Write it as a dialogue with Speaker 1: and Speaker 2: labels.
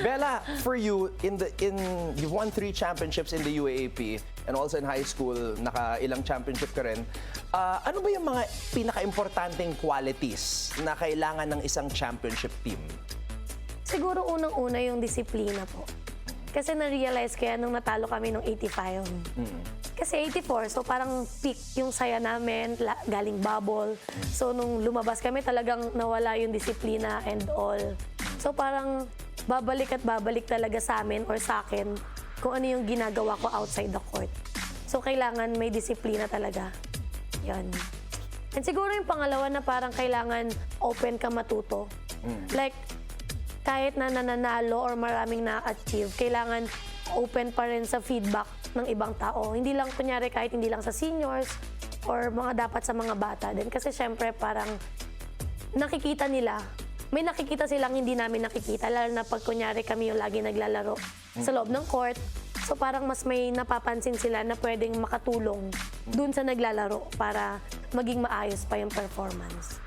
Speaker 1: Bella, for you, you've won 3 championships in the UAAP and also in high school, naka-ilang championship ka rin. Ano ba yung mga pinaka-importanting qualities na kailangan ng isang championship team?
Speaker 2: Siguro unang-una yung disiplina po. Kasi na-realize ko yan nung natalo kami nung 85. Kasi 84, so parang peak yung saya namin, galing bubble. So nung lumabas kami, talagang nawala yung disiplina and all. So parang babalik at babalik talaga sa amin or sa akin kung ano yung ginagawa ko outside the court. So kailangan may disiplina talaga. Yan. And siguro yung pangalawa na parang kailangan open ka matuto. Like, kahit na nananalo or maraming na-achieve, kailangan open pa rin sa feedback ng ibang tao. Hindi lang, kunyari, kahit hindi lang sa seniors or mga dapat sa mga bata din. Kasi syempre parang nakikita nila, may nakikita silang hindi namin nakikita, lalo na pag kunyari kami yung lagi naglalaro sa loob ng court. So parang mas may napapansin sila na pwedeng makatulong dun sa naglalaro para maging maayos pa yung performance.